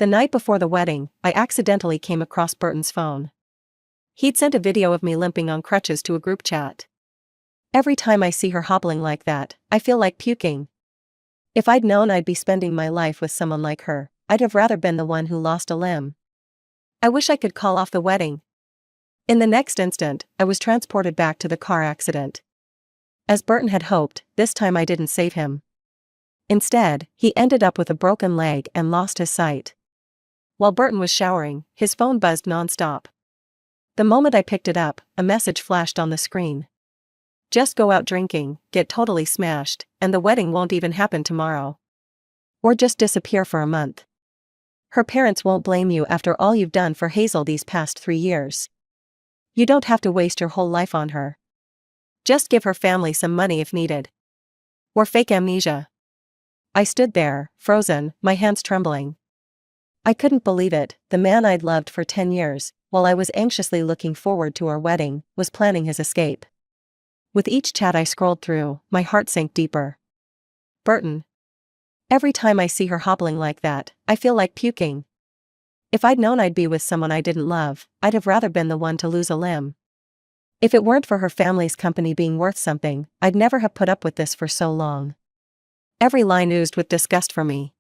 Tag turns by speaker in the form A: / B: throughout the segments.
A: The night before the wedding, I accidentally came across Burton's phone. He'd sent a video of me limping on crutches to a group chat. Every time I see her hobbling like that, I feel like puking. If I'd known I'd be spending my life with someone like her, I'd have rather been the one who lost a limb. I wish I could call off the wedding. In the next instant, I was transported back to the car accident. As Burton had hoped, this time I didn't save him. Instead, he ended up with a broken leg and lost his sight. While Burton was showering, his phone buzzed non-stop. The moment I picked it up, a message flashed on the screen. Just go out drinking, get totally smashed, and the wedding won't even happen tomorrow. Or just disappear for a month. Her parents won't blame you after all you've done for Hazel these past 3 years. You don't have to waste your whole life on her. Just give her family some money if needed. Or fake amnesia. I stood there, frozen, my hands trembling. I couldn't believe it, the man I'd loved for 10 years, while I was anxiously looking forward to our wedding, was planning his escape. With each chat I scrolled through, my heart sank deeper. Burton. Every time I see her hobbling like that, I feel like puking. If I'd known I'd be with someone I didn't love, I'd have rather been the one to lose a limb. If it weren't for her family's company being worth something, I'd never have put up with this for so long. Every line oozed with disgust for me.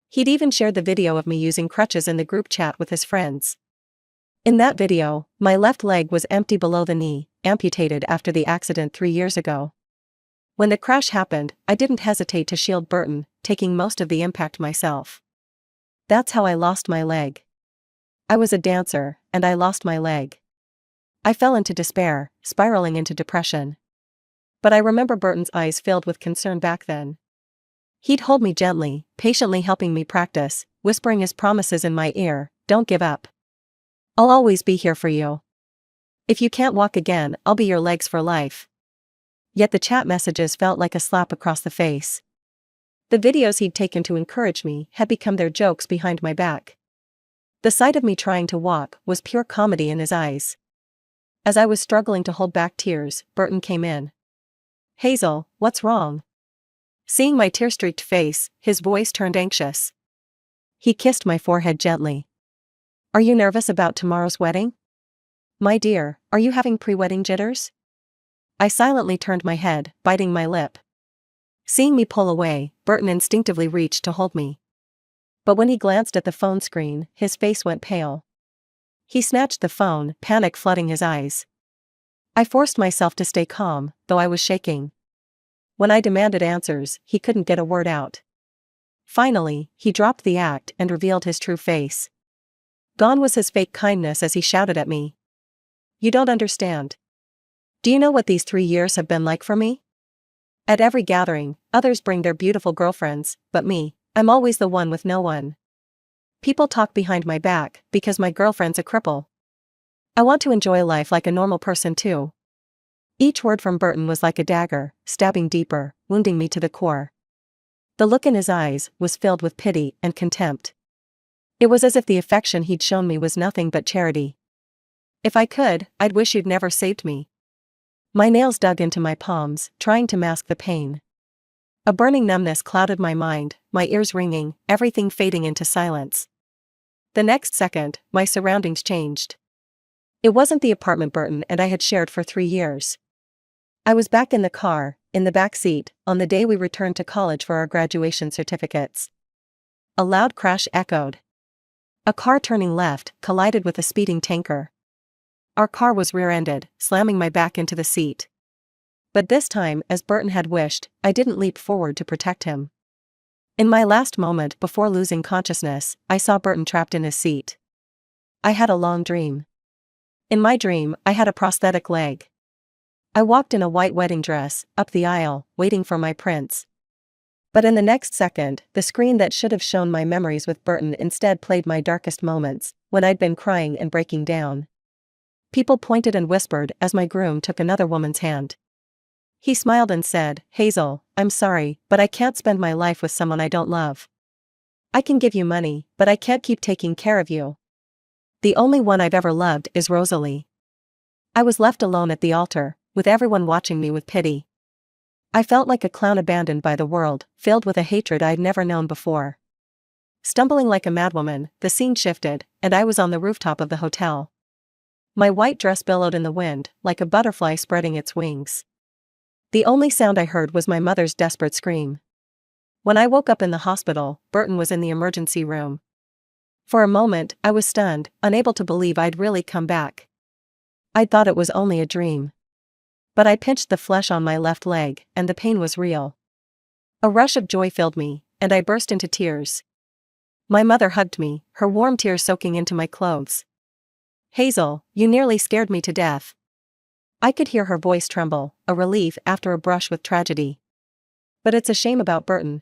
A: He'd even shared the video of me using crutches in the group chat with his friends. In that video, my left leg was empty below the knee, amputated after the accident 3 years ago. When the crash happened, I didn't hesitate to shield Burton, taking most of the impact myself. That's how I lost my leg. I was a dancer, and I lost my leg. I fell into despair, spiraling into depression. But I remember Burton's eyes filled with concern back then. He'd hold me gently, patiently helping me practice, whispering his promises in my ear, "Don't give up. I'll always be here for you. If you can't walk again, I'll be your legs for life." Yet the chat messages felt like a slap across the face. The videos he'd taken to encourage me had become their jokes behind my back. The sight of me trying to walk was pure comedy in his eyes. As I was struggling to hold back tears, Burton came in. "Hazel, what's wrong?" Seeing my tear-streaked face, his voice turned anxious. He kissed my forehead gently. "Are you nervous about tomorrow's wedding? My dear, are you having pre-wedding jitters?" I silently turned my head, biting my lip. Seeing me pull away, Burton instinctively reached to hold me. But when he glanced at the phone screen, his face went pale. He snatched the phone, panic flooding his eyes. I forced myself to stay calm, though I was shaking. When I demanded answers, he couldn't get a word out. Finally, he dropped the act and revealed his true face. Gone was his fake kindness as he shouted at me. "You don't understand. Do you know what these 3 years have been like for me? At every gathering, others bring their beautiful girlfriends, but me, I'm always the one with no one. People talk behind my back because my girlfriend's a cripple. I want to enjoy life like a normal person too." Each word from Burton was like a dagger, stabbing deeper, wounding me to the core. The look in his eyes was filled with pity and contempt. It was as if the affection he'd shown me was nothing but charity. "If I could, I'd wish you'd never saved me." My nails dug into my palms, trying to mask the pain. A burning numbness clouded my mind, my ears ringing, everything fading into silence. The next second, my surroundings changed. It wasn't the apartment Burton and I had shared for 3 years. I was back in the car, in the back seat, on the day we returned to college for our graduation certificates. A loud crash echoed. A car turning left collided with a speeding tanker. Our car was rear-ended, slamming my back into the seat. But this time, as Burton had wished, I didn't leap forward to protect him. In my last moment before losing consciousness, I saw Burton trapped in his seat. I had a long dream. In my dream, I had a prosthetic leg. I walked in a white wedding dress, up the aisle, waiting for my prince. But in the next second, the screen that should have shown my memories with Burton instead played my darkest moments, when I'd been crying and breaking down. People pointed and whispered as my groom took another woman's hand. He smiled and said, "Hazel, I'm sorry, but I can't spend my life with someone I don't love. I can give you money, but I can't keep taking care of you. The only one I've ever loved is Rosalie." I was left alone at the altar, with everyone watching me with pity. I felt like a clown abandoned by the world, filled with a hatred I'd never known before. Stumbling like a madwoman, the scene shifted, and I was on the rooftop of the hotel. My white dress billowed in the wind, like a butterfly spreading its wings. The only sound I heard was my mother's desperate scream. When I woke up in the hospital, Burton was in the emergency room. For a moment, I was stunned, unable to believe I'd really come back. I'd thought it was only a dream. But I pinched the flesh on my left leg, and the pain was real. A rush of joy filled me, and I burst into tears. My mother hugged me, her warm tears soaking into my clothes. "Hazel, you nearly scared me to death." I could hear her voice tremble, a relief after a brush with tragedy. But it's a shame about Burton.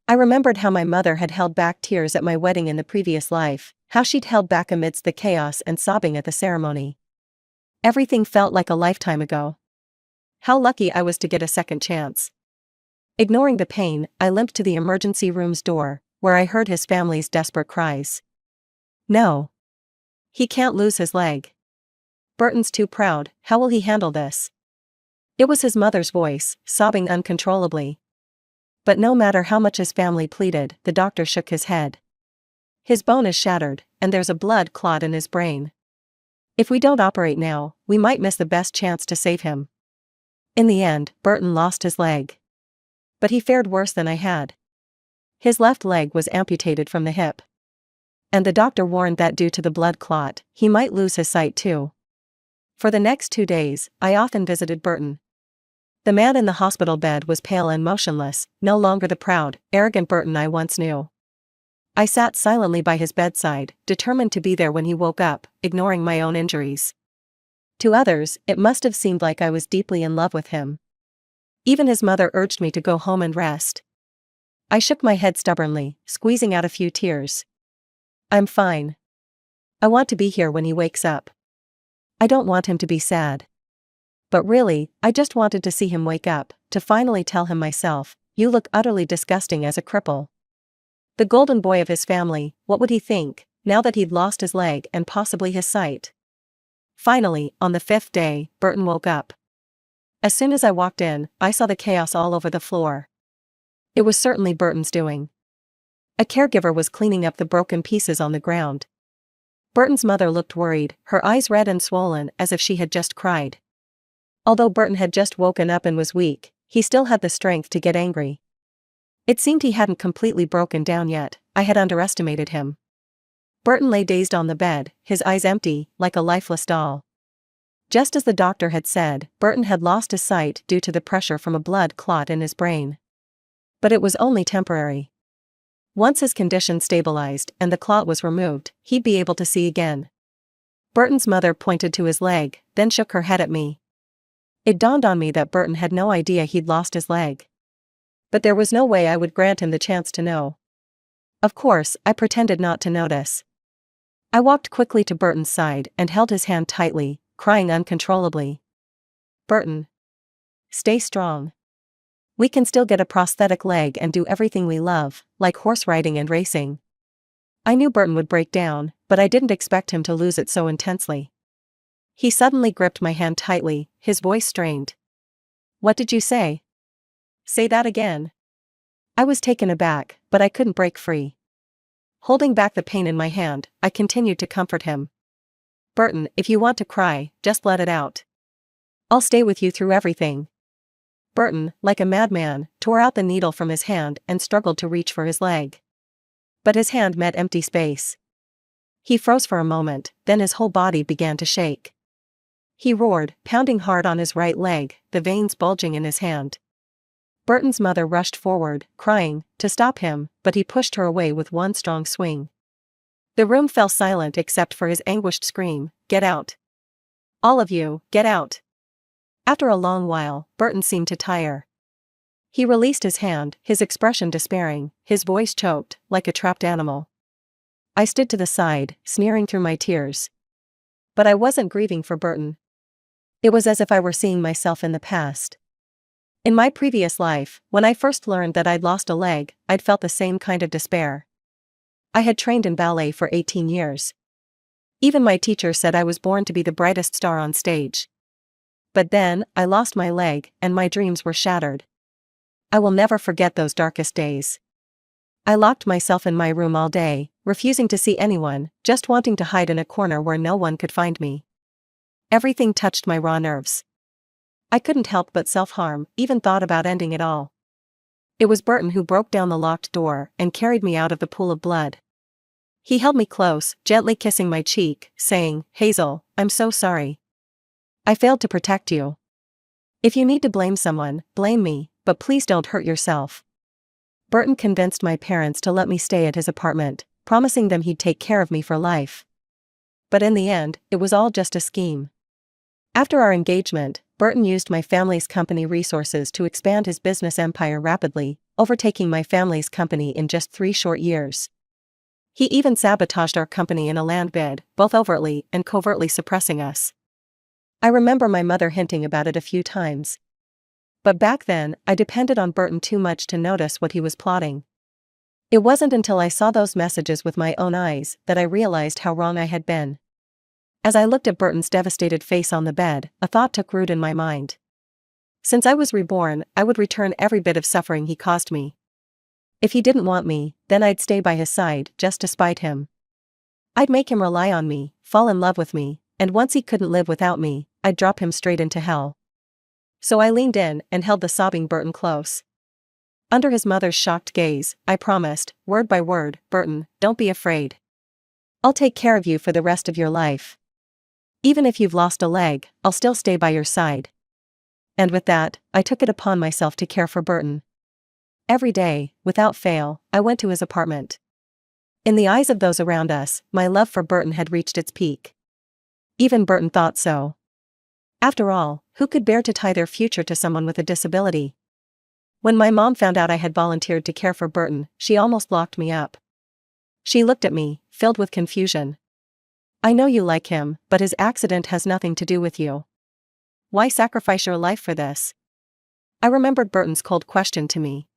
A: I remembered how my mother had held back tears at my wedding in the previous life, how she'd held back amidst the chaos and sobbing at the ceremony. Everything felt like a lifetime ago. How lucky I was to get a second chance. Ignoring the pain, I limped to the emergency room's door, where I heard his family's desperate cries. "No. He can't lose his leg. Burton's too proud, how will he handle this?" It was his mother's voice, sobbing uncontrollably. But no matter how much his family pleaded, the doctor shook his head. "His bone is shattered, and there's a blood clot in his brain. If we don't operate now, we might miss the best chance to save him." In the end, Burton lost his leg. But he fared worse than I had. His left leg was amputated from the hip. And the doctor warned that due to the blood clot, he might lose his sight too. For the next 2 days, I often visited Burton. The man in the hospital bed was pale and motionless, no longer the proud, arrogant Burton I once knew. I sat silently by his bedside, determined to be there when he woke up, ignoring my own injuries. To others, it must have seemed like I was deeply in love with him. Even his mother urged me to go home and rest. I shook my head stubbornly, squeezing out a few tears. "I'm fine. I want to be here when he wakes up. I don't want him to be sad." But really, I just wanted to see him wake up, to finally tell him myself, "You look utterly disgusting as a cripple." The golden boy of his family, what would he think, now that he'd lost his leg and possibly his sight? Finally, on the 5th day, Burton woke up. As soon as I walked in, I saw the chaos all over the floor. It was certainly Burton's doing. A caregiver was cleaning up the broken pieces on the ground. Burton's mother looked worried, her eyes red and swollen as if she had just cried. Although Burton had just woken up and was weak, he still had the strength to get angry. It seemed he hadn't completely broken down yet. I had underestimated him. Burton lay dazed on the bed, his eyes empty, like a lifeless doll. Just as the doctor had said, Burton had lost his sight due to the pressure from a blood clot in his brain. But it was only temporary. Once his condition stabilized and the clot was removed, he'd be able to see again. Burton's mother pointed to his leg, then shook her head at me. It dawned on me that Burton had no idea he'd lost his leg. But there was no way I would grant him the chance to know. Of course, I pretended not to notice. I walked quickly to Burton's side and held his hand tightly, crying uncontrollably. "Burton. Stay strong. We can still get a prosthetic leg and do everything we love, like horse riding and racing." I knew Burton would break down, but I didn't expect him to lose it so intensely. He suddenly gripped my hand tightly, his voice strained. "What did you say? Say that again." I was taken aback, but I couldn't break free. Holding back the pain in my hand, I continued to comfort him. "Burton, if you want to cry, just let it out. I'll stay with you through everything." Burton, like a madman, tore out the needle from his hand and struggled to reach for his leg. But his hand met empty space. He froze for a moment, then his whole body began to shake. He roared, pounding hard on his right leg, the veins bulging in his hand. Burton's mother rushed forward, crying, to stop him, but he pushed her away with one strong swing. The room fell silent except for his anguished scream, "Get out! All of you, get out!" After a long while, Burton seemed to tire. He released his hand, his expression despairing, his voice choked, like a trapped animal. I stood to the side, sneering through my tears. But I wasn't grieving for Burton. It was as if I were seeing myself in the past. In my previous life, when I first learned that I'd lost a leg, I'd felt the same kind of despair. I had trained in ballet for 18 years. Even my teacher said I was born to be the brightest star on stage. But then, I lost my leg, and my dreams were shattered. I will never forget those darkest days. I locked myself in my room all day, refusing to see anyone, just wanting to hide in a corner where no one could find me. Everything touched my raw nerves. I couldn't help but self-harm, even thought about ending it all. It was Burton who broke down the locked door and carried me out of the pool of blood. He held me close, gently kissing my cheek, saying, "Hazel, I'm so sorry. I failed to protect you. If you need to blame someone, blame me, but please don't hurt yourself." Burton convinced my parents to let me stay at his apartment, promising them he'd take care of me for life. But in the end, it was all just a scheme. After our engagement, Burton used my family's company resources to expand his business empire rapidly, overtaking my family's company in just 3 short years. He even sabotaged our company in a land bid, both overtly and covertly suppressing us. I remember my mother hinting about it a few times. But back then, I depended on Burton too much to notice what he was plotting. It wasn't until I saw those messages with my own eyes that I realized how wrong I had been. As I looked at Burton's devastated face on the bed, a thought took root in my mind. Since I was reborn, I would return every bit of suffering he caused me. If he didn't want me, then I'd stay by his side just to spite him. I'd make him rely on me, fall in love with me, and once he couldn't live without me, I'd drop him straight into hell. So I leaned in and held the sobbing Burton close. Under his mother's shocked gaze, I promised, word by word, "Burton, don't be afraid. I'll take care of you for the rest of your life. Even if you've lost a leg, I'll still stay by your side." And with that, I took it upon myself to care for Burton. Every day, without fail, I went to his apartment. In the eyes of those around us, my love for Burton had reached its peak. Even Burton thought so. After all, who could bear to tie their future to someone with a disability? When my mom found out I had volunteered to care for Burton, she almost locked me up. She looked at me, filled with confusion. "I know you like him, but his accident has nothing to do with you. Why sacrifice your life for this?" I remembered Burton's cold question to me.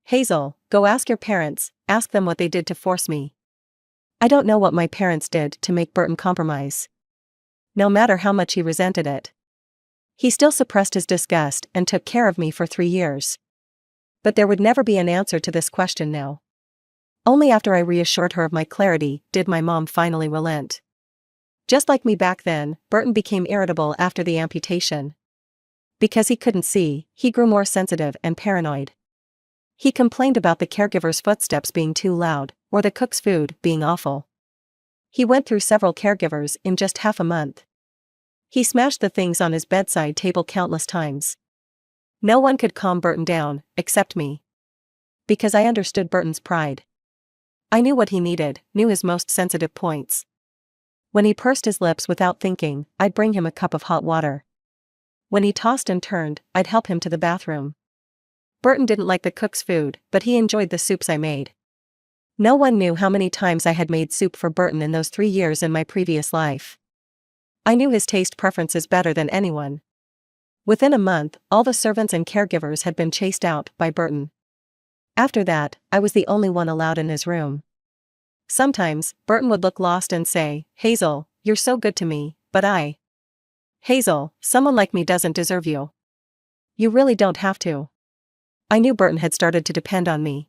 A: "Hazel, go ask your parents, ask them what they did to force me." I don't know what my parents did to make Burton compromise. No matter how much he resented it, he still suppressed his disgust and took care of me for 3 years. But there would never be an answer to this question now. Only after I reassured her of my clarity did my mom finally relent. Just like me back then, Burton became irritable after the amputation. Because he couldn't see, he grew more sensitive and paranoid. He complained about the caregiver's footsteps being too loud, or the cook's food being awful. He went through several caregivers in just half a month. He smashed the things on his bedside table countless times. No one could calm Burton down, except me. Because I understood Burton's pride. I knew what he needed, knew his most sensitive points. When he pursed his lips without thinking, I'd bring him a cup of hot water. When he tossed and turned, I'd help him to the bathroom. Burton didn't like the cook's food, but he enjoyed the soups I made. No one knew how many times I had made soup for Burton in those 3 years in my previous life. I knew his taste preferences better than anyone. Within a month, all the servants and caregivers had been chased out by Burton. After that, I was the only one allowed in his room. Sometimes, Burton would look lost and say, "Hazel, you're so good to me, but Hazel, someone like me doesn't deserve you. You really don't have to." I knew Burton had started to depend on me.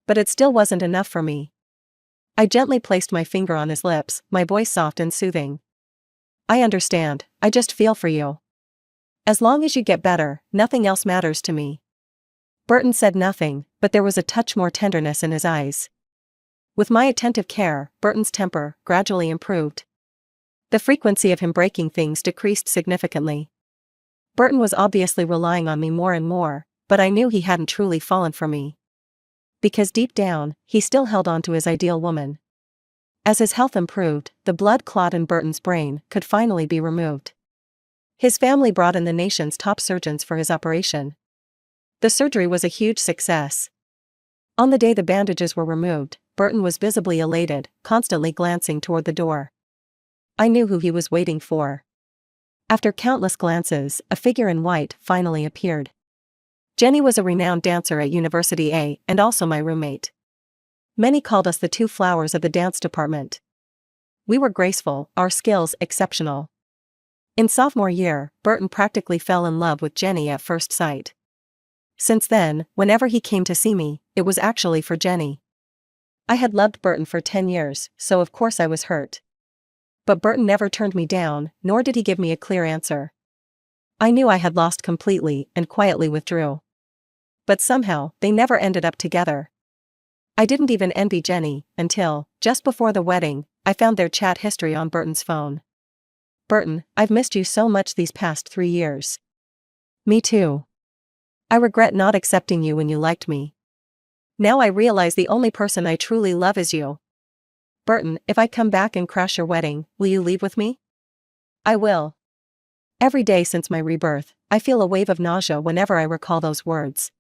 A: But it still wasn't enough for me. I gently placed my finger on his lips, my voice soft and soothing. "I understand, I just feel for you. As long as you get better, nothing else matters to me." Burton said nothing, but there was a touch more tenderness in his eyes. With my attentive care, Burton's temper gradually improved. The frequency of him breaking things decreased significantly. Burton was obviously relying on me more and more, but I knew he hadn't truly fallen for me. Because deep down, he still held on to his ideal woman. As his health improved, the blood clot in Burton's brain could finally be removed. His family brought in the nation's top surgeons for his operation. The surgery was a huge success. On the day the bandages were removed, Burton was visibly elated, constantly glancing toward the door. I knew who he was waiting for. After countless glances, a figure in white finally appeared. Jenny was a renowned dancer at University A and also my roommate. Many called us the 2 flowers of the dance department. We were graceful, our skills exceptional. In sophomore year, Burton practically fell in love with Jenny at first sight. Since then, whenever he came to see me, it was actually for Jenny. I had loved Burton for 10 years, so of course I was hurt. But Burton never turned me down, nor did he give me a clear answer. I knew I had lost completely and quietly withdrew. But somehow, they never ended up together. I didn't even envy Jenny, until, just before the wedding, I found their chat history on Burton's phone. "Burton, I've missed you so much these past 3 years. Me too. I regret not accepting you when you liked me. Now I realize the only person I truly love is you. Burton, if I come back and crash your wedding, will you leave with me?" "I will." Every day since my rebirth, I feel a wave of nausea whenever I recall those words.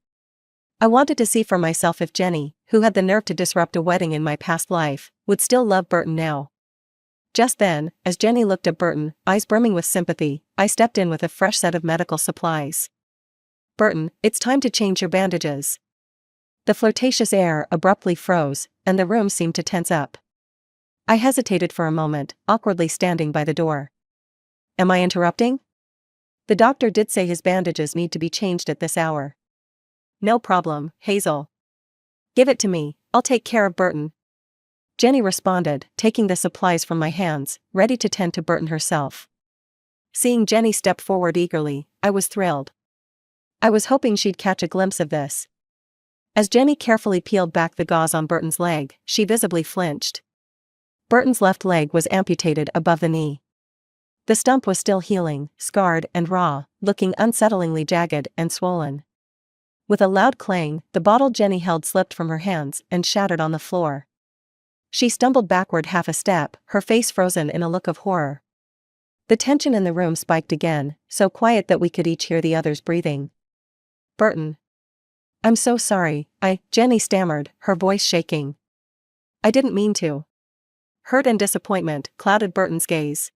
A: I wanted to see for myself if Jenny, who had the nerve to disrupt a wedding in my past life, would still love Burton now. Just then, as Jenny looked at Burton, eyes brimming with sympathy, I stepped in with a fresh set of medical supplies. "Burton, it's time to change your bandages." The flirtatious air abruptly froze, and the room seemed to tense up. I hesitated for a moment, awkwardly standing by the door. "Am I interrupting?" "The doctor did say his bandages need to be changed at this hour." "No problem, Hazel. Give it to me, I'll take care of Burton." Jenny responded, taking the supplies from my hands, ready to tend to Burton herself. Seeing Jenny step forward eagerly, I was thrilled. I was hoping she'd catch a glimpse of this. As Jenny carefully peeled back the gauze on Burton's leg, she visibly flinched. Burton's left leg was amputated above the knee. The stump was still healing, scarred and raw, looking unsettlingly jagged and swollen. With a loud clang, the bottle Jenny held slipped from her hands and shattered on the floor. She stumbled backward half a step, her face frozen in a look of horror. The tension in the room spiked again, so quiet that we could each hear the others breathing. "Burton. I'm so sorry, Jenny stammered, her voice shaking. "I didn't mean to." Hurt and disappointment clouded Burton's gaze.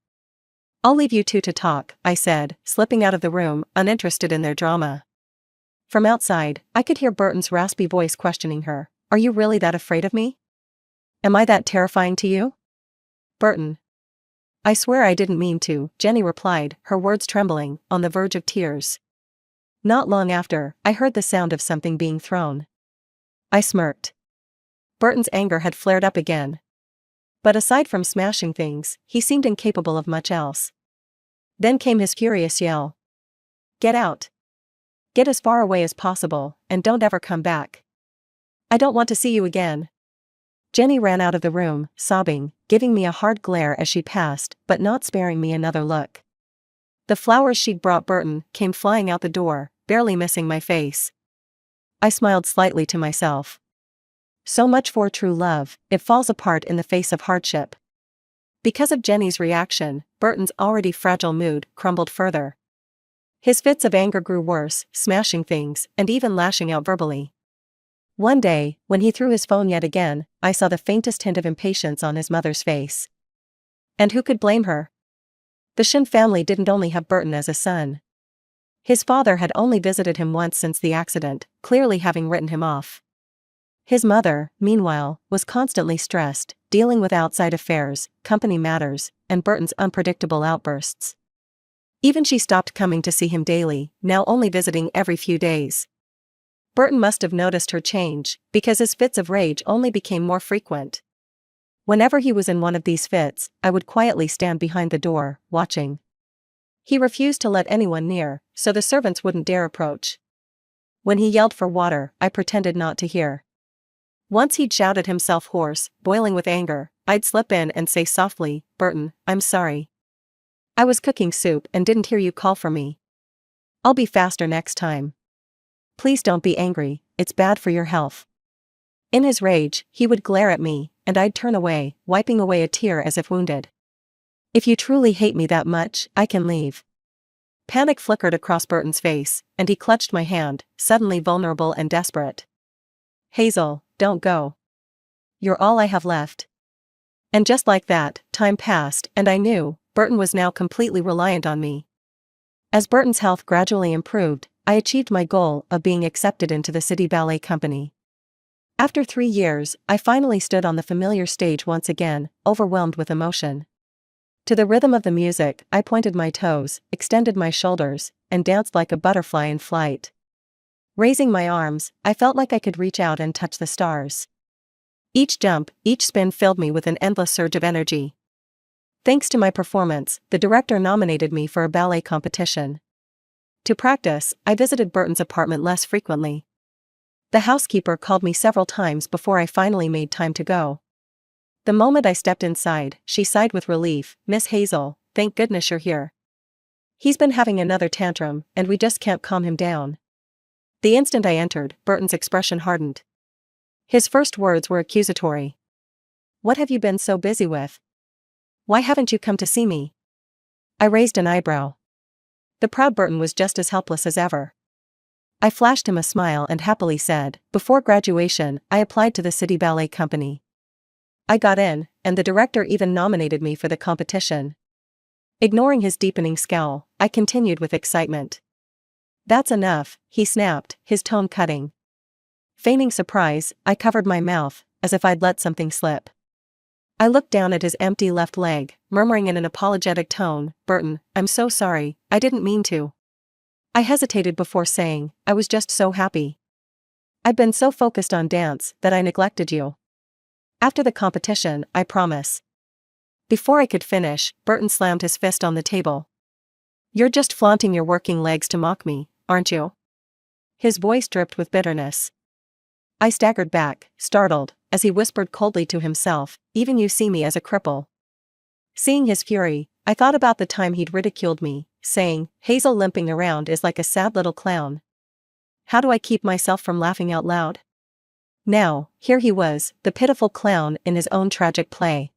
A: "I'll leave you two to talk," I said, slipping out of the room, uninterested in their drama. From outside, I could hear Burton's raspy voice questioning her. "Are you really that afraid of me? Am I that terrifying to you?" "Burton. I swear I didn't mean to," Jenny replied, her words trembling, on the verge of tears. Not long after, I heard the sound of something being thrown. I smirked. Burton's anger had flared up again. But aside from smashing things, he seemed incapable of much else. Then came his furious yell. "Get out. Get as far away as possible, and don't ever come back. I don't want to see you again." Jenny ran out of the room, sobbing, giving me a hard glare as she passed, but not sparing me another look. The flowers she'd brought Burton came flying out the door, barely missing my face. I smiled slightly to myself. So much for true love, it falls apart in the face of hardship. Because of Jenny's reaction, Burton's already fragile mood crumbled further. His fits of anger grew worse, smashing things, and even lashing out verbally. One day, when he threw his phone yet again, I saw the faintest hint of impatience on his mother's face. And who could blame her? The Shin family didn't only have Burton as a son. His father had only visited him once since the accident, clearly having written him off. His mother, meanwhile, was constantly stressed, dealing with outside affairs, company matters, and Burton's unpredictable outbursts. Even she stopped coming to see him daily, now only visiting every few days. Burton must have noticed her change, because his fits of rage only became more frequent. Whenever he was in one of these fits, I would quietly stand behind the door, watching. He refused to let anyone near, so the servants wouldn't dare approach. When he yelled for water, I pretended not to hear. Once he'd shouted himself hoarse, boiling with anger, I'd slip in and say softly, "Burton, I'm sorry. I was cooking soup and didn't hear you call for me. I'll be faster next time. Please don't be angry, it's bad for your health." In his rage, he would glare at me, and I'd turn away, wiping away a tear as if wounded. "If you truly hate me that much, I can leave." Panic flickered across Burton's face, and he clutched my hand, suddenly vulnerable and desperate. "Hazel, don't go. You're all I have left." And just like that, time passed, and I knew, Burton was now completely reliant on me. As Burton's health gradually improved, I achieved my goal of being accepted into the City Ballet Company. After 3 years, I finally stood on the familiar stage once again, overwhelmed with emotion. To the rhythm of the music, I pointed my toes, extended my shoulders, and danced like a butterfly in flight. Raising my arms, I felt like I could reach out and touch the stars. Each jump, each spin filled me with an endless surge of energy. Thanks to my performance, the director nominated me for a ballet competition. To practice, I visited Burton's apartment less frequently. The housekeeper called me several times before I finally made time to go. The moment I stepped inside, she sighed with relief. "Miss Hazel, thank goodness you're here. He's been having another tantrum, and we just can't calm him down." The instant I entered, Burton's expression hardened. His first words were accusatory. "What have you been so busy with? Why haven't you come to see me?" I raised an eyebrow. The proud Burton was just as helpless as ever. I flashed him a smile and happily said, "Before graduation, I applied to the City Ballet Company. I got in, and the director even nominated me for the competition." Ignoring his deepening scowl, I continued with excitement. "That's enough," he snapped, his tone cutting. Feigning surprise, I covered my mouth, as if I'd let something slip. I looked down at his empty left leg, murmuring in an apologetic tone, "Burton, I'm so sorry, I didn't mean to." I hesitated before saying, "I was just so happy. I'd been so focused on dance that I neglected you. After the competition, I promise." Before I could finish, Burton slammed his fist on the table. "You're just flaunting your working legs to mock me, aren't you?" His voice dripped with bitterness. I staggered back, startled, as he whispered coldly to himself, "Even you see me as a cripple." Seeing his fury, I thought about the time he'd ridiculed me, saying, "Hazel limping around is like a sad little clown. How do I keep myself from laughing out loud?" Now, here he was, the pitiful clown in his own tragic play.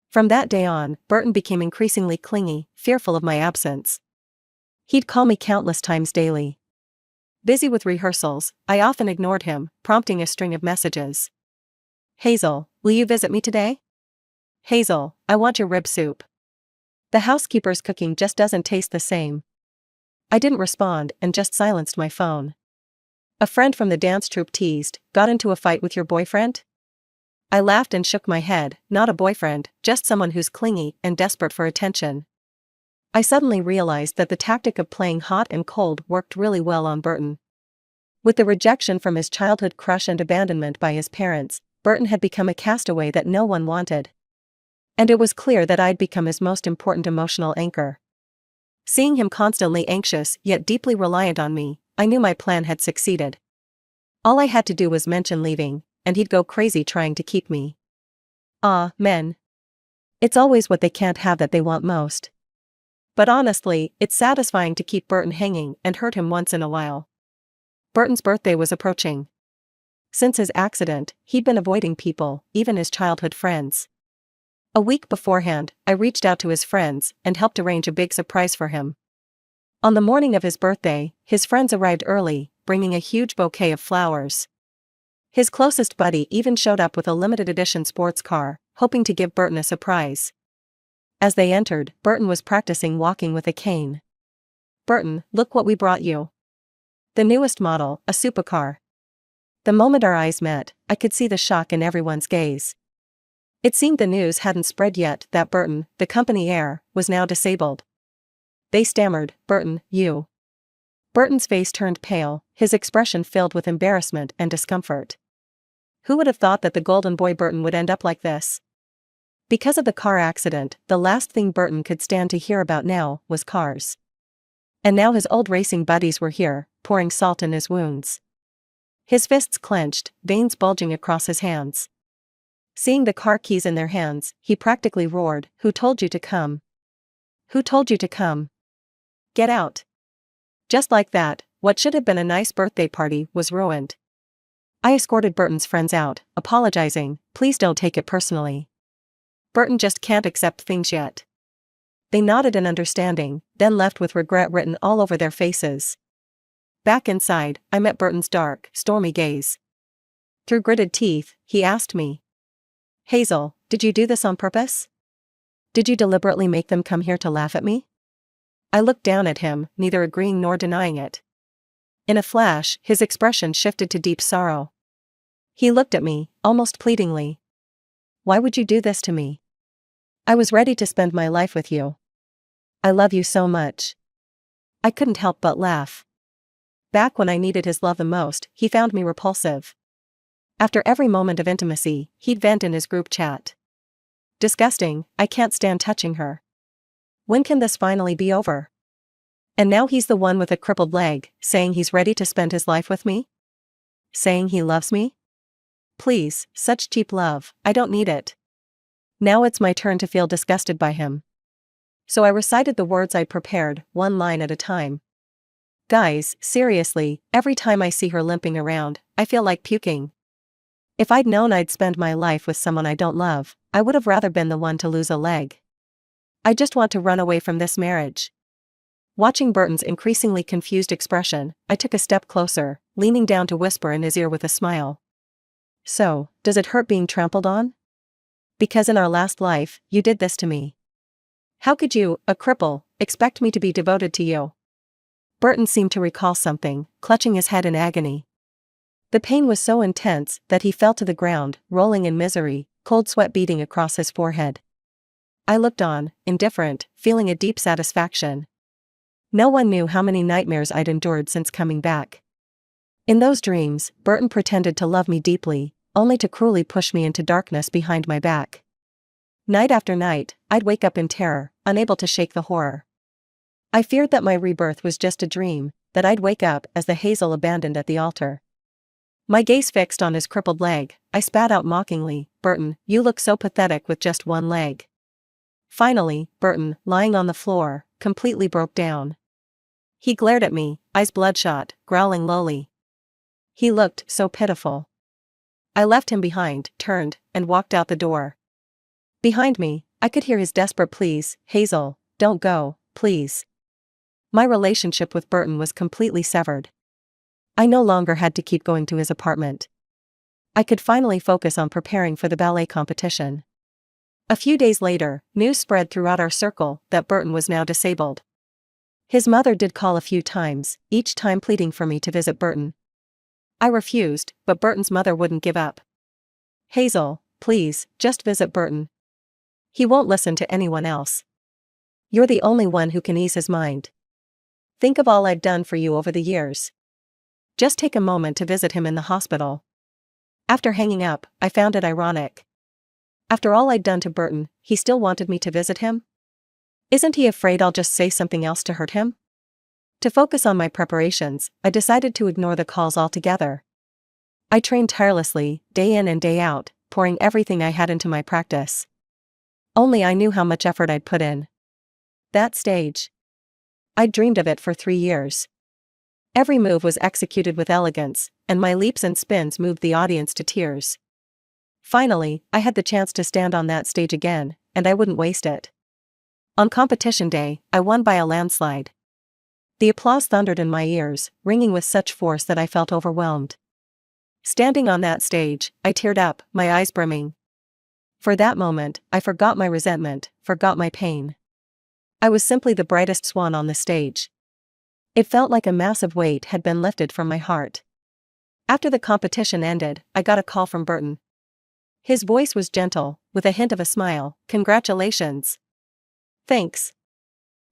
A: From that day on, Burton became increasingly clingy, fearful of my absence. He'd call me countless times daily. Busy with rehearsals, I often ignored him, prompting a string of messages. "Hazel, will you visit me today? Hazel, I want your rib soup. The housekeeper's cooking just doesn't taste the same." I didn't respond and just silenced my phone. A friend from the dance troupe teased, "Got into a fight with your boyfriend?" I laughed and shook my head. "Not a boyfriend, just someone who's clingy and desperate for attention." I suddenly realized that the tactic of playing hot and cold worked really well on Burton. With the rejection from his childhood crush and abandonment by his parents, Burton had become a castaway that no one wanted. And it was clear that I'd become his most important emotional anchor. Seeing him constantly anxious yet deeply reliant on me, I knew my plan had succeeded. All I had to do was mention leaving, and he'd go crazy trying to keep me. Ah, men. It's always what they can't have that they want most. But honestly, it's satisfying to keep Burton hanging and hurt him once in a while. Burton's birthday was approaching. Since his accident, he'd been avoiding people, even his childhood friends. A week beforehand, I reached out to his friends and helped arrange a big surprise for him. On the morning of his birthday, his friends arrived early, bringing a huge bouquet of flowers. His closest buddy even showed up with a limited edition sports car, hoping to give Burton a surprise. As they entered, Burton was practicing walking with a cane. "Burton, look what we brought you. The newest model, a supercar." The moment our eyes met, I could see the shock in everyone's gaze. It seemed the news hadn't spread yet that Burton, the company heir, was now disabled. They stammered, "Burton, you." Burton's face turned pale, his expression filled with embarrassment and discomfort. Who would have thought that the golden boy Burton would end up like this? Because of the car accident, the last thing Burton could stand to hear about now was cars. And now his old racing buddies were here, pouring salt in his wounds. His fists clenched, veins bulging across his hands. Seeing the car keys in their hands, he practically roared, "Who told you to come? Who told you to come? Get out." Just like that, what should have been a nice birthday party was ruined. I escorted Burton's friends out, apologizing, "Please don't take it personally. Burton just can't accept things yet." They nodded in understanding, then left with regret written all over their faces. Back inside, I met Burton's dark, stormy gaze. Through gritted teeth, he asked me, "Hazel, did you do this on purpose? Did you deliberately make them come here to laugh at me?" I looked down at him, neither agreeing nor denying it. In a flash, his expression shifted to deep sorrow. He looked at me, almost pleadingly. "Why would you do this to me? I was ready to spend my life with you. I love you so much." I couldn't help but laugh. Back when I needed his love the most, he found me repulsive. After every moment of intimacy, he'd vent in his group chat. Disgusting, I can't stand touching her. When can this finally be over? And now he's the one with a crippled leg, saying he's ready to spend his life with me? Saying he loves me? Please, such cheap love, I don't need it. Now it's my turn to feel disgusted by him. So I recited the words I'd prepared, one line at a time. Guys, seriously, every time I see her limping around, I feel like puking. If I'd known I'd spend my life with someone I don't love, I would have rather been the one to lose a leg. I just want to run away from this marriage. Watching Burton's increasingly confused expression, I took a step closer, leaning down to whisper in his ear with a smile. So, does it hurt being trampled on? Because in our last life, you did this to me. How could you, a cripple, expect me to be devoted to you? Burton seemed to recall something, clutching his head in agony. The pain was so intense that he fell to the ground, rolling in misery, cold sweat beading across his forehead. I looked on, indifferent, feeling a deep satisfaction. No one knew how many nightmares I'd endured since coming back. In those dreams, Burton pretended to love me deeply, only to cruelly push me into darkness behind my back. Night after night, I'd wake up in terror, unable to shake the horror. I feared that my rebirth was just a dream, that I'd wake up as the Hazel abandoned at the altar. My gaze fixed on his crippled leg, I spat out mockingly, "Burton, you look so pathetic with just one leg." Finally, Burton, lying on the floor, completely broke down. He glared at me, eyes bloodshot, growling lowly. He looked so pitiful. I left him behind, turned, and walked out the door. Behind me, I could hear his desperate pleas, "Hazel, don't go, please." My relationship with Burton was completely severed. I no longer had to keep going to his apartment. I could finally focus on preparing for the ballet competition. A few days later, news spread throughout our circle that Burton was now disabled. His mother did call a few times, each time pleading for me to visit Burton. I refused, but Burton's mother wouldn't give up. "Hazel, please, just visit Burton. He won't listen to anyone else. You're the only one who can ease his mind. Think of all I've done for you over the years. Just take a moment to visit him in the hospital." After hanging up, I found it ironic. After all I'd done to Burton, he still wanted me to visit him? Isn't he afraid I'll just say something else to hurt him? To focus on my preparations, I decided to ignore the calls altogether. I trained tirelessly, day in and day out, pouring everything I had into my practice. Only I knew how much effort I'd put in. That stage. I'd dreamed of it for 3 years. Every move was executed with elegance, and my leaps and spins moved the audience to tears. Finally, I had the chance to stand on that stage again, and I wouldn't waste it. On competition day, I won by a landslide. The applause thundered in my ears, ringing with such force that I felt overwhelmed. Standing on that stage, I teared up, my eyes brimming. For that moment, I forgot my resentment, forgot my pain. I was simply the brightest swan on the stage. It felt like a massive weight had been lifted from my heart. After the competition ended, I got a call from Burton. His voice was gentle, with a hint of a smile. "Congratulations." "Thanks."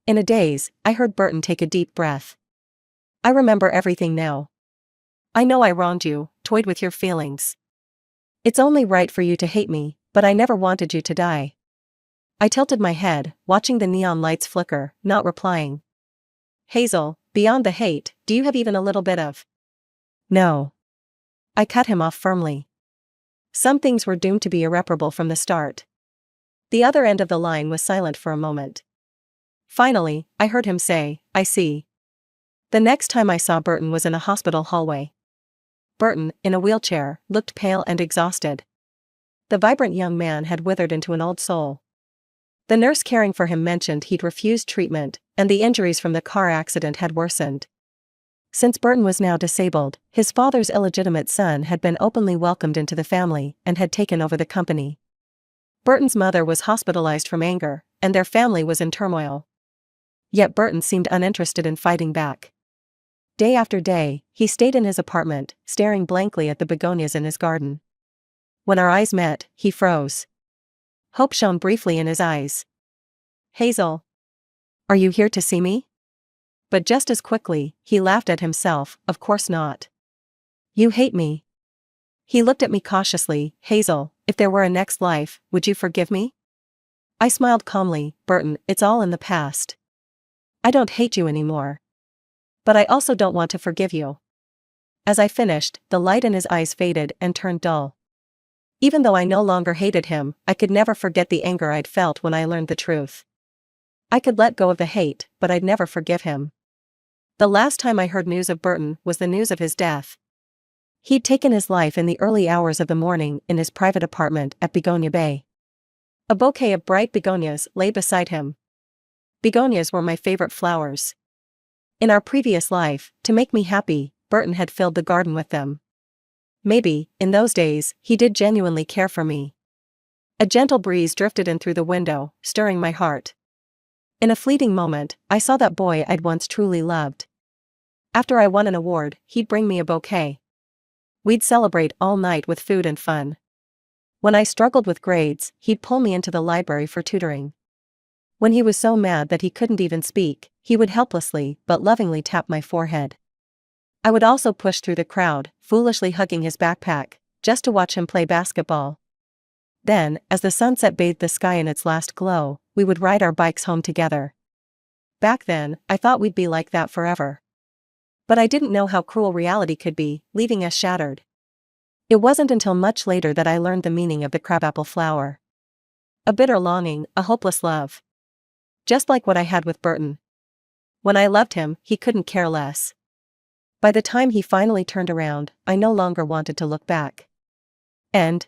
A: In a daze, I heard Burton take a deep breath. "I remember everything now. I know I wronged you, toyed with your feelings. It's only right for you to hate me, but I never wanted you to die." I tilted my head, watching the neon lights flicker, not replying. "Hazel, beyond the hate, do you have even a little bit of—" "No." I cut him off firmly. Some things were doomed to be irreparable from the start. The other end of the line was silent for a moment. Finally, I heard him say, "I see." The next time I saw Burton was in a hospital hallway. Burton, in a wheelchair, looked pale and exhausted. The vibrant young man had withered into an old soul. The nurse caring for him mentioned he'd refused treatment, and the injuries from the car accident had worsened. Since Burton was now disabled, his father's illegitimate son had been openly welcomed into the family and had taken over the company. Burton's mother was hospitalized from anger, and their family was in turmoil. Yet Burton seemed uninterested in fighting back. Day after day, he stayed in his apartment, staring blankly at the begonias in his garden. When our eyes met, he froze. Hope shone briefly in his eyes. "Hazel. Are you here to see me?" But just as quickly, he laughed at himself. Of course not. You hate me. He looked at me cautiously. Hazel, if there were a next life, would you forgive me? I smiled calmly. Burton, it's all in the past. I don't hate you anymore. But I also don't want to forgive you. As I finished, the light in his eyes faded and turned dull. Even though I no longer hated him, I could never forget the anger I'd felt when I learned the truth. I could let go of the hate, but I'd never forgive him. The last time I heard news of Burton was the news of his death. He'd taken his life in the early hours of the morning in his private apartment at Begonia Bay. A bouquet of bright begonias lay beside him. Begonias were my favorite flowers. In our previous life, to make me happy, Burton had filled the garden with them. Maybe, in those days, he did genuinely care for me. A gentle breeze drifted in through the window, stirring my heart. In a fleeting moment, I saw that boy I'd once truly loved. After I won an award, he'd bring me a bouquet. We'd celebrate all night with food and fun. When I struggled with grades, he'd pull me into the library for tutoring. When he was so mad that he couldn't even speak, he would helplessly but lovingly tap my forehead. I would also push through the crowd, foolishly hugging his backpack, just to watch him play basketball. Then, as the sunset bathed the sky in its last glow, we would ride our bikes home together. Back then, I thought we'd be like that forever. But I didn't know how cruel reality could be, leaving us shattered. It wasn't until much later that I learned the meaning of the crabapple flower. A bitter longing, a hopeless love. Just like what I had with Burton. When I loved him, he couldn't care less. By the time he finally turned around, I no longer wanted to look back. End.